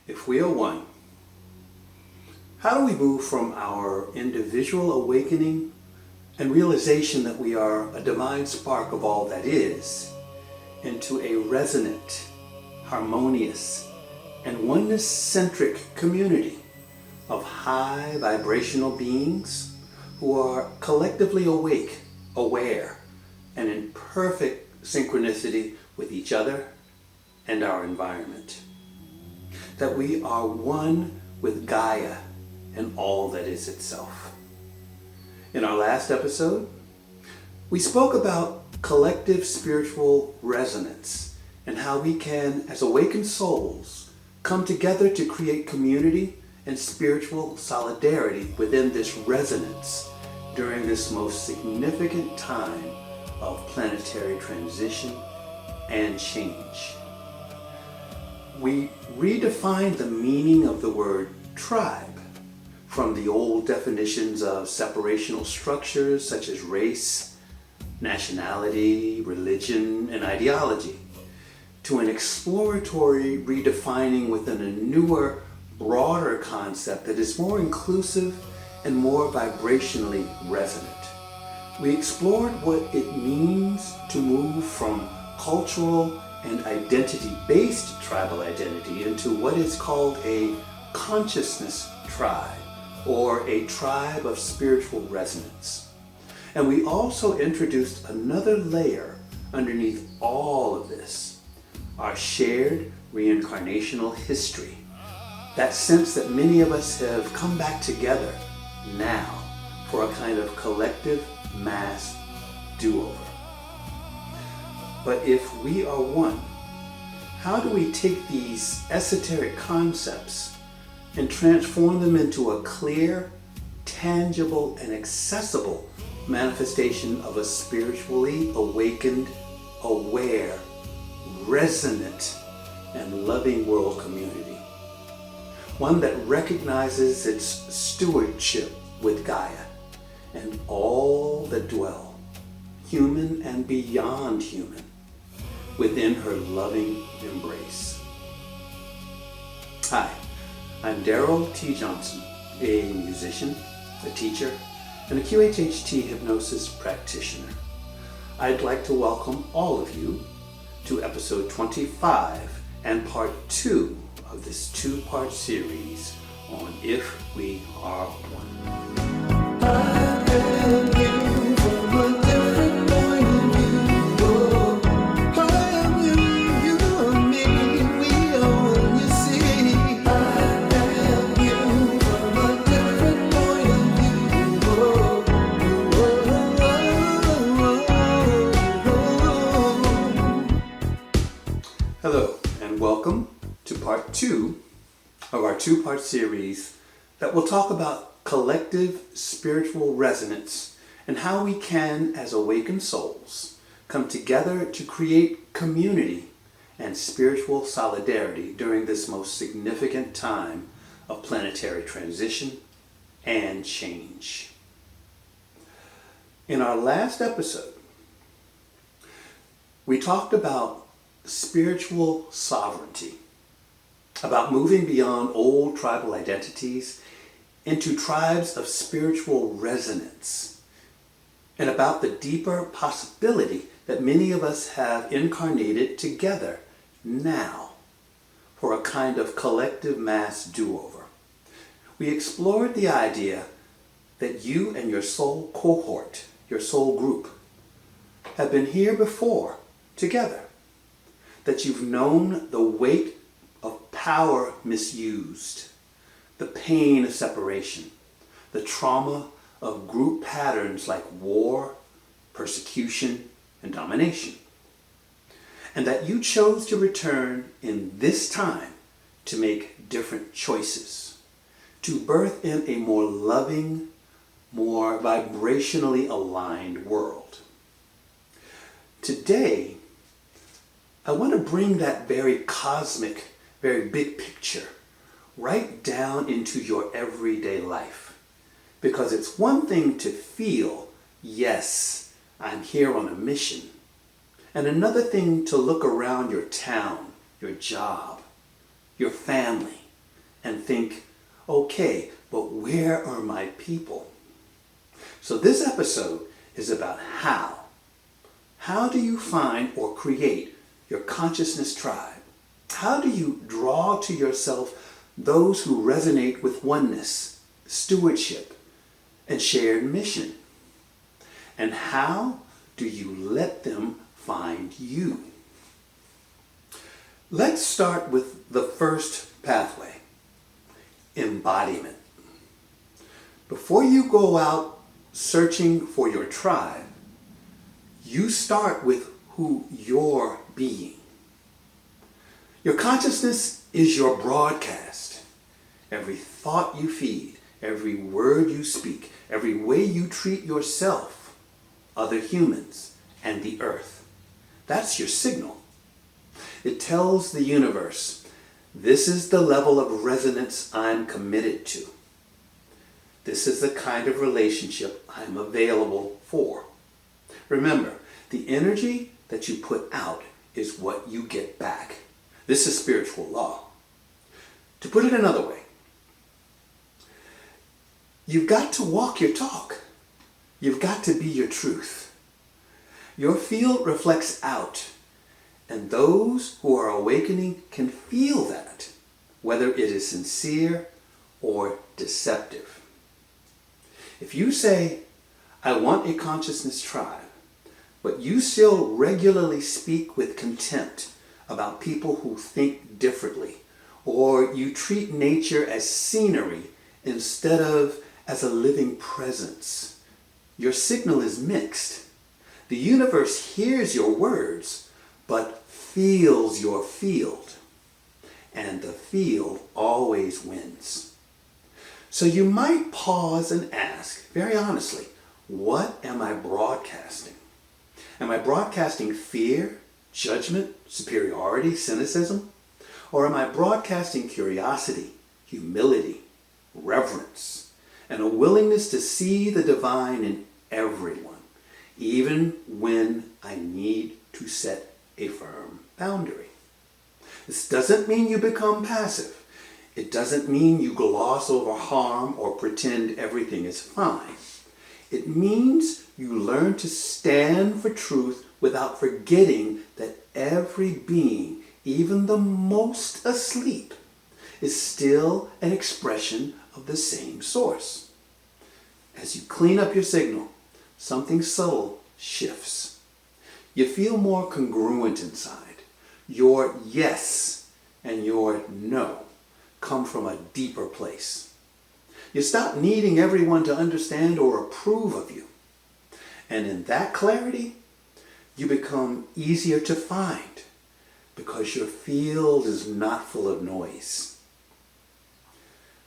If we are one, how do we move from our individual awakening and realization that we are a divine spark of all that is into a resonant, harmonious, and oneness-centric community of high vibrational beings who are collectively awake, aware, and in perfect synchronicity with each other and our environment? That we are one with Gaia and all that is itself. In our last episode, we spoke about collective spiritual resonance and how we can, as awakened souls, come together to create community and spiritual solidarity within this resonance during this most significant time of planetary transition and change. We redefined the meaning of the word tribe from the old definitions of separational structures such as race, nationality, religion, and ideology, to an exploratory redefining within a newer, broader concept that is more inclusive and more vibrationally resonant. We explored what it means to move from cultural and identity-based tribal identity into what is called a consciousness tribe, or a tribe of spiritual resonance. And we also introduced another layer underneath all of this, our shared reincarnational history. That sense that many of us have come back together now for a kind of collective mass do-over. But if we are one, how do we take these esoteric concepts and transform them into a clear, tangible, and accessible manifestation of a spiritually awakened, aware, resonant, and loving world community? One that recognizes its stewardship with Gaia and all that dwell, human and beyond human, within her loving embrace. Hi, I'm Daryl T. Johnson, a musician, a teacher, and a QHHT hypnosis practitioner. I'd like to welcome all of you to episode 25 and part 2 of this 2-part series on If We Are One. I am you from a different point of view. Oh, I am you, you are me, we are one, you see. I am you from a different point of view. Oh, Hello, and welcome to part 2 of our 2-part series that will talk about collective spiritual resonance and how we can, as awakened souls, come together to create community and spiritual solidarity during this most significant time of planetary transition and change. In our last episode, we talked about spiritual sovereignty, about moving beyond old tribal identities into tribes of spiritual resonance, and about the deeper possibility that many of us have incarnated together now for a kind of collective mass do-over. We explored the idea that you and your soul cohort, your soul group, have been here before together, that you've known the weight of power misused, the pain of separation, the trauma of group patterns like war, persecution, and domination. And that you chose to return in this time to make different choices, to birth in a more loving, more vibrationally aligned world. Today, I want to bring that very cosmic, very big picture right down into your everyday life. Because it's one thing to feel, yes, I'm here on a mission. And another thing to look around your town, your job, your family, and think, okay, but where are my people? So this episode is about how. How do you find or create your consciousness tribe? How do you draw to yourself those who resonate with oneness, stewardship, and shared mission? And how do you let them find you? Let's start with the first pathway, embodiment. Before you go out searching for your tribe, you start with who you're being. Your consciousness is your broadcast. Every thought you feed, every word you speak, every way you treat yourself, other humans, and the earth. That's your signal. It tells the universe, this is the level of resonance I'm committed to. This is the kind of relationship I'm available for. Remember, the energy that you put out is what you get back. This is spiritual law. To put it another way, you've got to walk your talk. You've got to be your truth. Your field reflects out, and those who are awakening can feel that, whether it is sincere or deceptive. If you say, I want a consciousness tribe, but you still regularly speak with contempt about people who think differently, or you treat nature as scenery instead of as a living presence, your signal is mixed. The universe hears your words, but feels your field, and the field always wins. So you might pause and ask, very honestly, what am I broadcasting? Am I broadcasting fear, judgment, superiority, cynicism? Or am I broadcasting curiosity, humility, reverence, and a willingness to see the divine in everyone, even when I need to set a firm boundary? This doesn't mean you become passive. It doesn't mean you gloss over harm or pretend everything is fine. It means you learn to stand for truth without forgetting that every being, even the most asleep, is still an expression of the same source. As you clean up your signal, something subtle shifts. You feel more congruent inside. Your yes and your no come from a deeper place. You stop needing everyone to understand or approve of you. And in that clarity, you become easier to find because your field is not full of noise.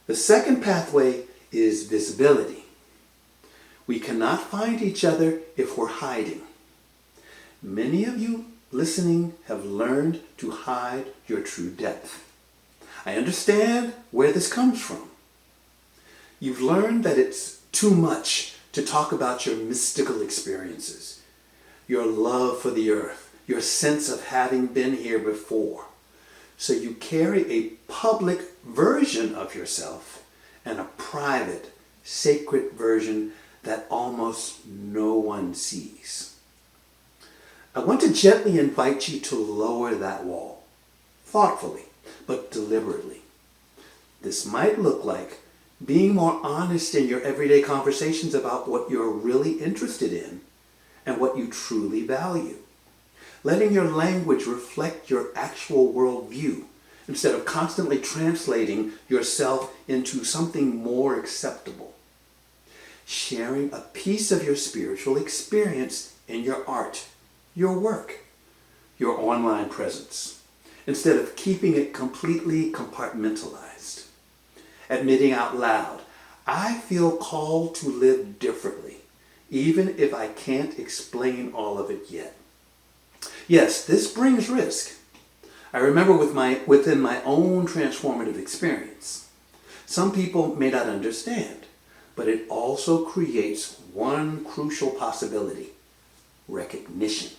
The second pathway is visibility. We cannot find each other if we're hiding. Many of you listening have learned to hide your true depth. I understand where this comes from. You've learned that it's too much to talk about your mystical experiences, your love for the earth, your sense of having been here before. So you carry a public version of yourself and a private, sacred version that almost no one sees. I want to gently invite you to lower that wall, thoughtfully, but deliberately. This might look like being more honest in your everyday conversations about what you're really interested in and what you truly value. Letting your language reflect your actual worldview instead of constantly translating yourself into something more acceptable. Sharing a piece of your spiritual experience in your art, your work, your online presence, instead of keeping it completely compartmentalized. Admitting out loud, I feel called to live differently, even if I can't explain all of it yet. Yes, this brings risk. I remember within my own transformative experience. Some people may not understand, but it also creates one crucial possibility: recognition.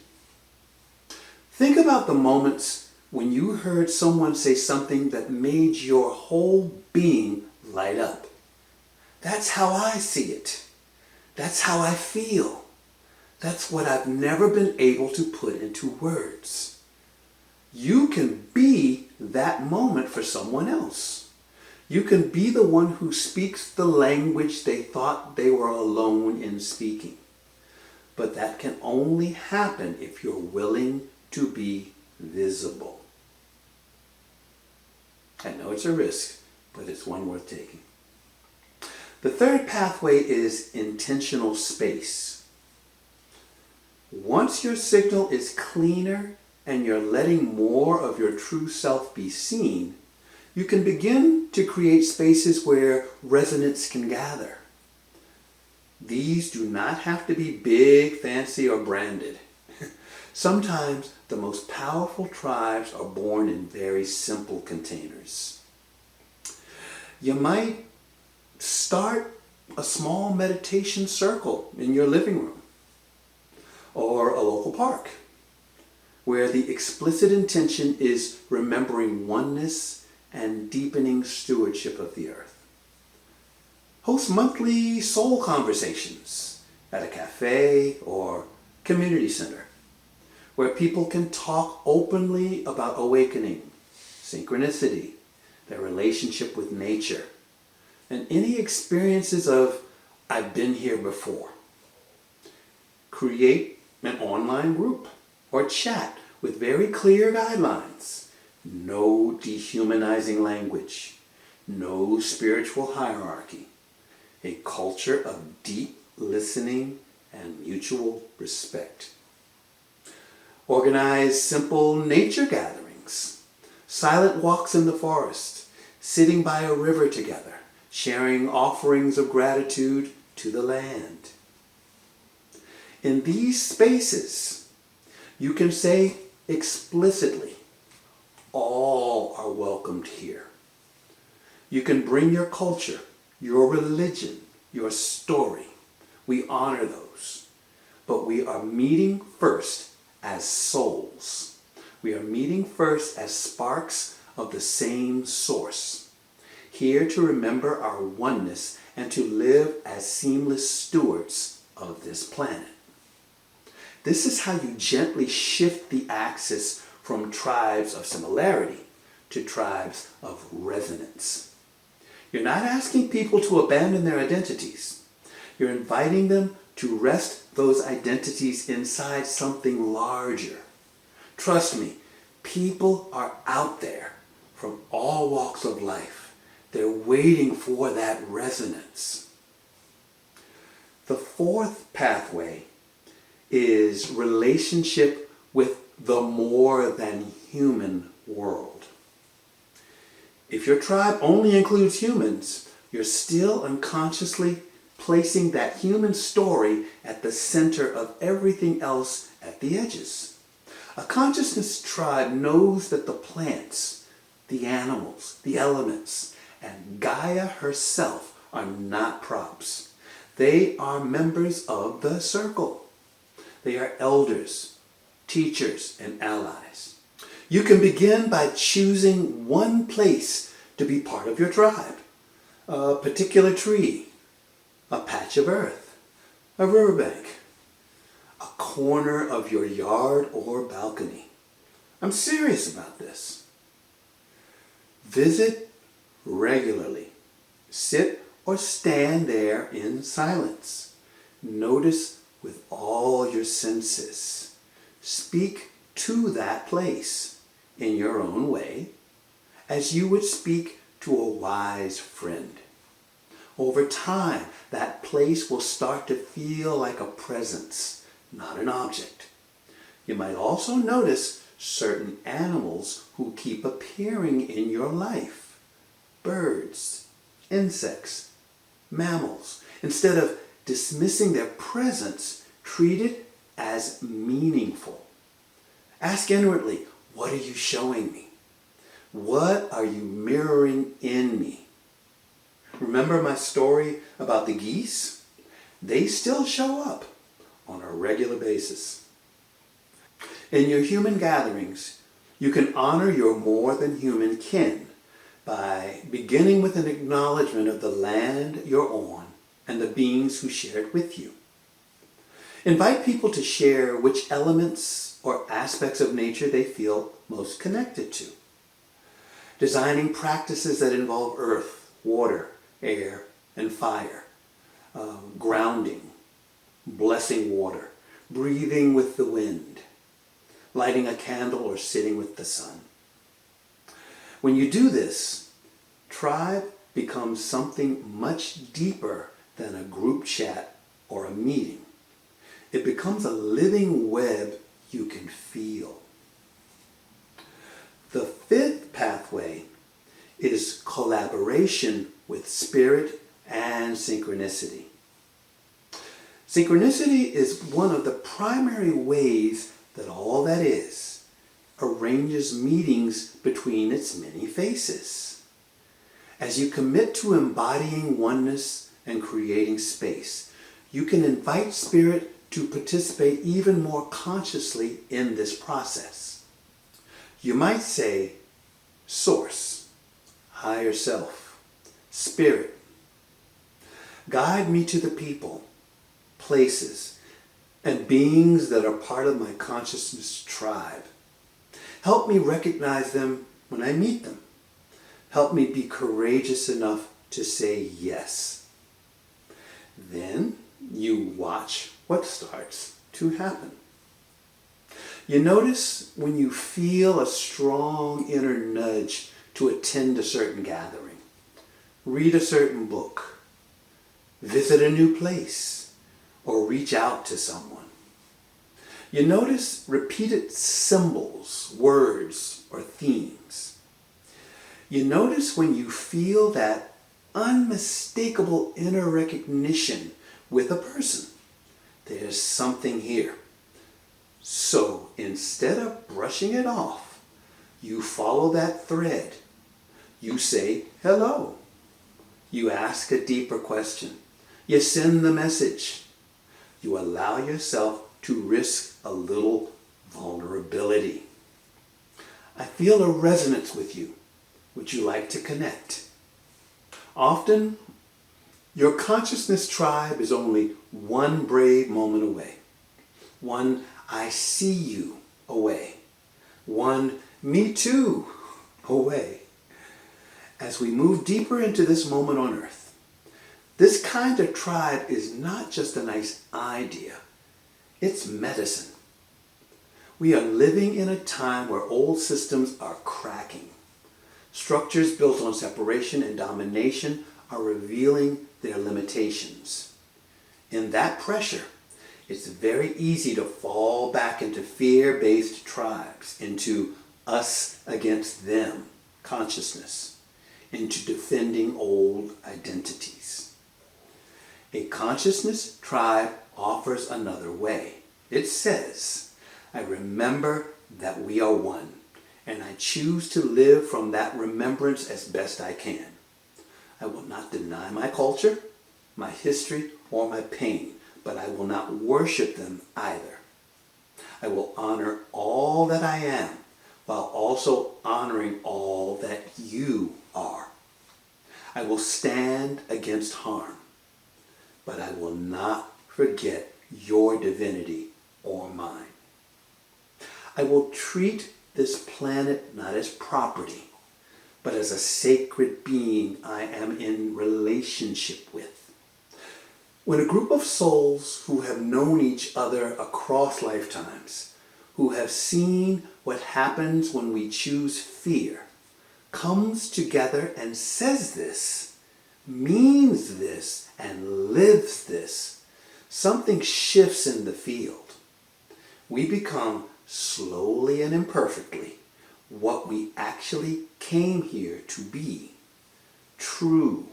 Think about the moments when you heard someone say something that made your whole being light up. That's how I see it. That's how I feel. That's what I've never been able to put into words. You can be that moment for someone else. You can be the one who speaks the language they thought they were alone in speaking. But that can only happen if you're willing to be visible. I know it's a risk, but it's one worth taking. The third pathway is intentional space. Once your signal is cleaner and you're letting more of your true self be seen, you can begin to create spaces where resonance can gather. These do not have to be big, fancy, or branded. Sometimes the most powerful tribes are born in very simple containers. You might start a small meditation circle in your living room or a local park where the explicit intention is remembering oneness and deepening stewardship of the earth. Host monthly soul conversations at a cafe or community center where people can talk openly about awakening, synchronicity, their relationship with nature, and any experiences of "I've been here before." Create an online group or chat with very clear guidelines. No dehumanizing language, no spiritual hierarchy, a culture of deep listening and mutual respect. Organize simple nature gatherings, silent walks in the forest, sitting by a river together, sharing offerings of gratitude to the land. In these spaces, you can say explicitly, all are welcomed here. You can bring your culture, your religion, your story. We honor those. But we are meeting first as souls. We are meeting first as sparks of the same source, here to remember our oneness and to live as seamless stewards of this planet. This is how you gently shift the axis from tribes of similarity to tribes of resonance. You're not asking people to abandon their identities. You're inviting them to rest those identities inside something larger. Trust me, people are out there from all walks of life. They're waiting for that resonance. The fourth pathway is relationship with the more than human world. If your tribe only includes humans, you're still unconsciously placing that human story at the center of everything else at the edges. A consciousness tribe knows that the plants, the animals, the elements, and Gaia herself are not props. They are members of the circle. They are elders, teachers, and allies. You can begin by choosing one place to be part of your tribe. A particular tree, a patch of earth, a riverbank, a corner of your yard or balcony. I'm serious about this. Visit regularly. Sit or stand there in silence. Notice with all your senses. Speak to that place in your own way, as you would speak to a wise friend. Over time, that place will start to feel like a presence, not an object. You might also notice certain animals who keep appearing in your life. Birds, insects, mammals. Instead of dismissing their presence, treat it as meaningful. Ask inwardly, what are you showing me? What are you mirroring in me? Remember my story about the geese? They still show up on a regular basis. In your human gatherings, You can honor your more than human kin by beginning with an acknowledgement of the land you're on and the beings who share it with you. Invite people to share which elements or aspects of nature they feel most connected to. Designing practices that involve earth, water, air, and fire. Grounding, blessing water, breathing with the wind, lighting a candle or sitting with the sun. When you do this, tribe becomes something much deeper than a group chat or a meeting. It becomes a living web you can feel. The fifth pathway is collaboration with spirit and synchronicity. Synchronicity is one of the primary ways that all that is arranges meetings between its many faces. As you commit to embodying oneness and creating space, you can invite spirit to participate even more consciously in this process. You might say, Source, Higher Self, Spirit, guide me to the people, places, and beings that are part of my consciousness tribe. Help me recognize them when I meet them. Help me be courageous enough to say yes. Then you watch what starts to happen. You notice when you feel a strong inner nudge to attend a certain gathering, read a certain book, visit a new place, or reach out to someone. You notice repeated symbols, words, or themes. You notice when you feel that unmistakable inner recognition with a person. There's something here. So instead of brushing it off, you follow that thread. You say hello. You ask a deeper question. You send the message. You allow yourself to risk a little vulnerability. I feel a resonance with you. Would you like to connect? Often, your consciousness tribe is only one brave moment away. One I see you away. One me too away. As we move deeper into this moment on earth, this kind of tribe is not just a nice idea. It's medicine. We are living in a time where old systems are cracking. Structures built on separation and domination are revealing their limitations. In that pressure, it's very easy to fall back into fear-based tribes, into us against them consciousness, into defending old identities. A consciousness tribe offers another way. It says, I remember that we are one, and I choose to live from that remembrance as best I can. I will not deny my culture, my history, or my pain, but I will not worship them either. I will honor all that I am, while also honoring all that you are. I will stand against harm, but I will not forget your divinity or mine. I will treat this planet not as property, but as a sacred being I am in relationship with. When a group of souls who have known each other across lifetimes, who have seen what happens when we choose fear, comes together and says this, means this, and lives this, something shifts in the field. We become, slowly and imperfectly, what we actually came here to be. True,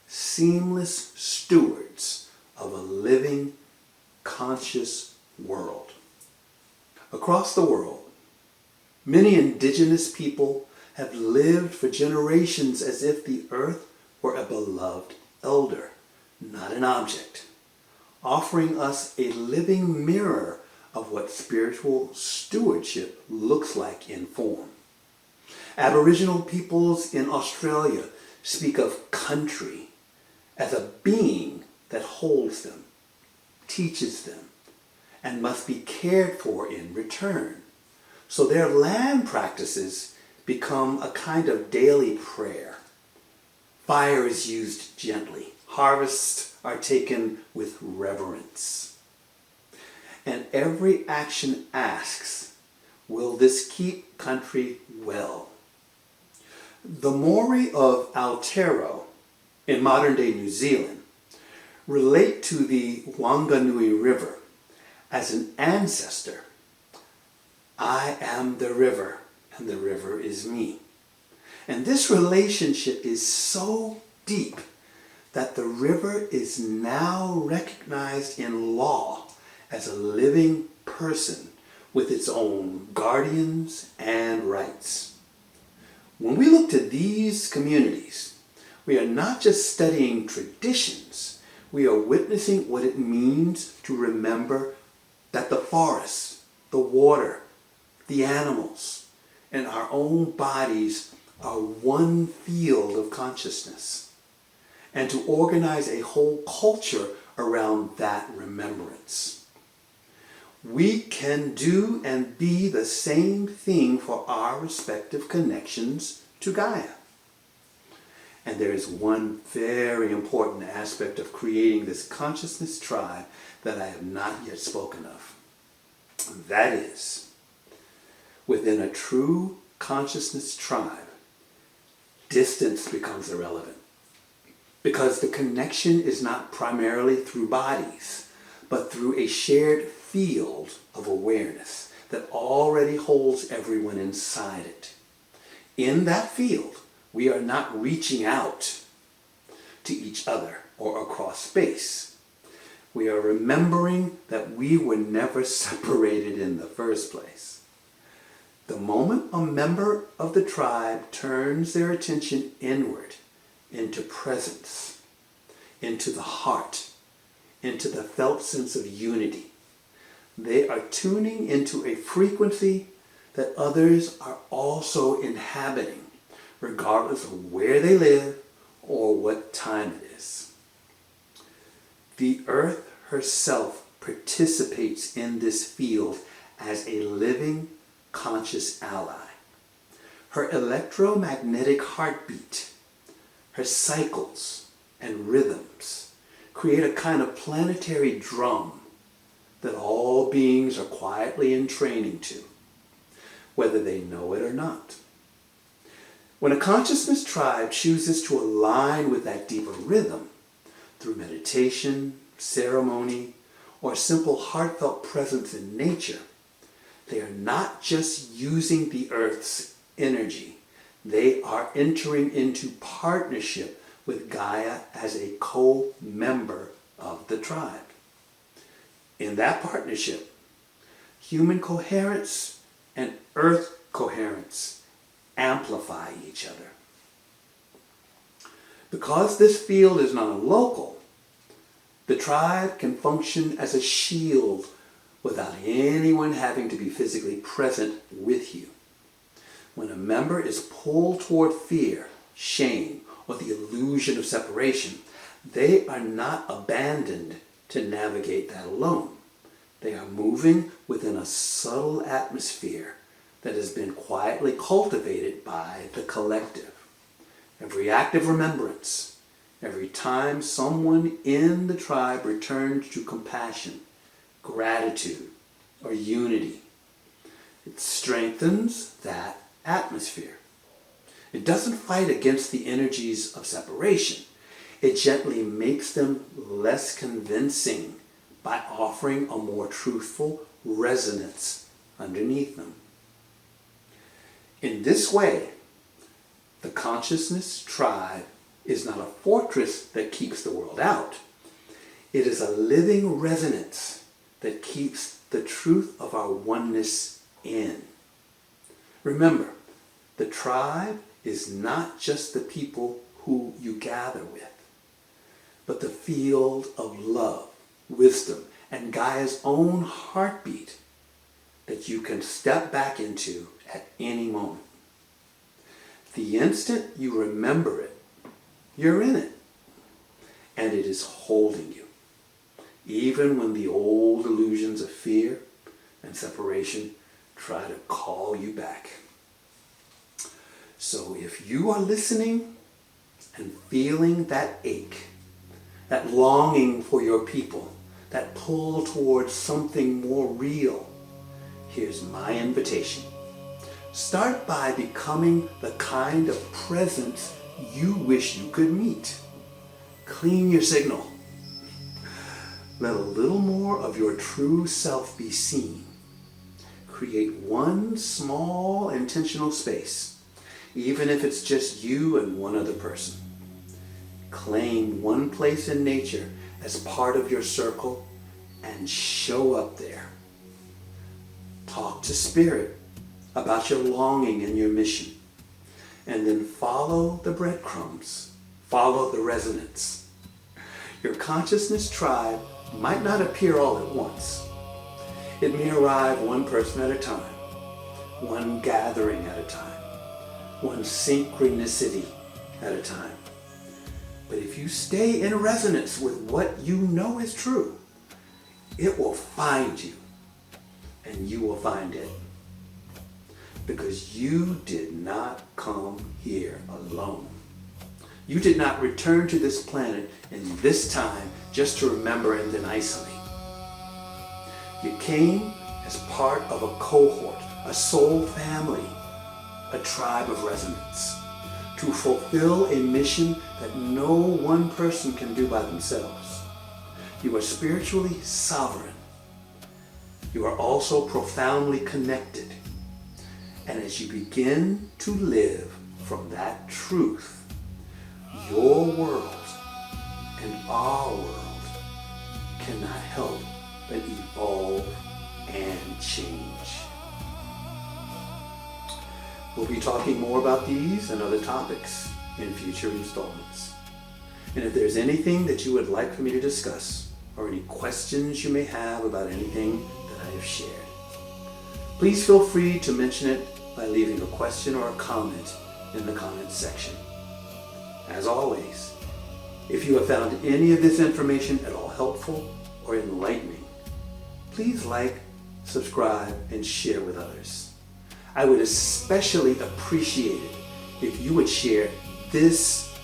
seamless stewards of a living, conscious world. Across the world, many indigenous people have lived for generations as if the earth were a beloved elder, not an object, offering us a living mirror of what spiritual stewardship looks like in form. Aboriginal peoples in Australia speak of country as a being that holds them, teaches them, and must be cared for in return. So their land practices become a kind of daily prayer. Fire is used gently. Harvests are taken with reverence. And every action asks, will this keep country well? The Maori of Aotearoa in modern-day New Zealand relate to the Wanganui River as an ancestor. I am the river, and the river is me. And this relationship is so deep that the river is now recognized in law as a living person with its own guardians and rights. When we look to these communities, we are not just studying traditions, we are witnessing what it means to remember that the forest, the water, the animals, and our own bodies are one field of consciousness, and to organize a whole culture around that remembrance. We can do and be the same thing for our respective connections to Gaia. And there is one very important aspect of creating this consciousness tribe that I have not yet spoken of. That is, within a true consciousness tribe, distance becomes irrelevant. Because the connection is not primarily through bodies, but through a shared field of awareness that already holds everyone inside it. In that field, we are not reaching out to each other or across space. We are remembering that we were never separated in the first place. The moment a member of the tribe turns their attention inward, into presence, into the heart, into the felt sense of unity, they are tuning into a frequency that others are also inhabiting, regardless of where they live or what time it is. The earth herself participates in this field as a living, conscious ally. Her electromagnetic heartbeat, her cycles and rhythms create a kind of planetary drum that all beings are quietly in training to, whether they know it or not. When a consciousness tribe chooses to align with that deeper rhythm through meditation, ceremony, or simple heartfelt presence in nature, they are not just using the earth's energy. They are entering into partnership with Gaia as a co-member of the tribe. In that partnership, human coherence and earth coherence amplify each other. Because this field is non-local, the tribe can function as a shield without anyone having to be physically present with you. When a member is pulled toward fear, shame, or the illusion of separation, they are not abandoned to navigate that alone. They are moving within a subtle atmosphere that has been quietly cultivated by the collective. Every act of remembrance, every time someone in the tribe returns to compassion, gratitude, or unity, it strengthens that atmosphere. It doesn't fight against the energies of separation. It gently makes them less convincing by offering a more truthful resonance underneath them. In this way, the consciousness tribe is not a fortress that keeps the world out. It is a living resonance that keeps the truth of our oneness in. Remember, the tribe is not just the people who you gather with, but the field of love, wisdom, and Gaia's own heartbeat that you can step back into at any moment. The instant you remember it, you're in it, and it is holding you, even when the old illusions of fear and separation try to call you back. So if you are listening and feeling that ache, that longing for your people, that pull towards something more real, here's my invitation. Start by becoming the kind of presence you wish you could meet. Clean your signal. Let a little more of your true self be seen. Create one small intentional space, even if it's just you and one other person. Claim one place in nature as part of your circle and show up there. Talk to Spirit about your longing and your mission, and then follow the breadcrumbs, follow the resonance. Your consciousness tribe might not appear all at once. It may arrive one person at a time, one gathering at a time, one synchronicity at a time. But if you stay in resonance with what you know is true, it will find you, and you will find it. Because you did not come here alone. You did not return to this planet in this time just to remember and then isolate. You came as part of a cohort, a soul family, a tribe of resonance, to fulfill a mission that no one person can do by themselves. You are spiritually sovereign. You are also profoundly connected. And as you begin to live from that truth, your world and our world cannot help but evolve and change. We'll be talking more about these and other topics in future installments. And if there's anything that you would like for me to discuss, or any questions you may have about anything that I have shared, please feel free to mention it by leaving a question or a comment in the comments section. As always, if you have found any of this information at all helpful or enlightening, please like, subscribe, and share with others. I would especially appreciate it if you would share this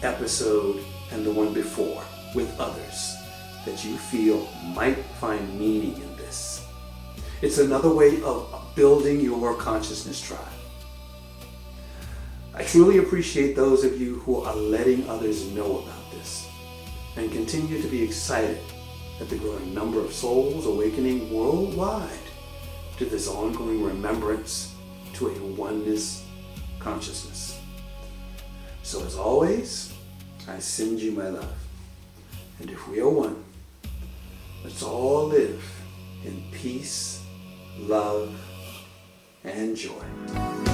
episode and the one before with others that you feel might find meaning in this. It's another way of building your consciousness tribe. I truly appreciate those of you who are letting others know about this, and continue to be excited at the growing number of souls awakening worldwide to this ongoing remembrance to a oneness consciousness. So as always, I send you my love. And if we are one, let's all live in peace, love, and joy.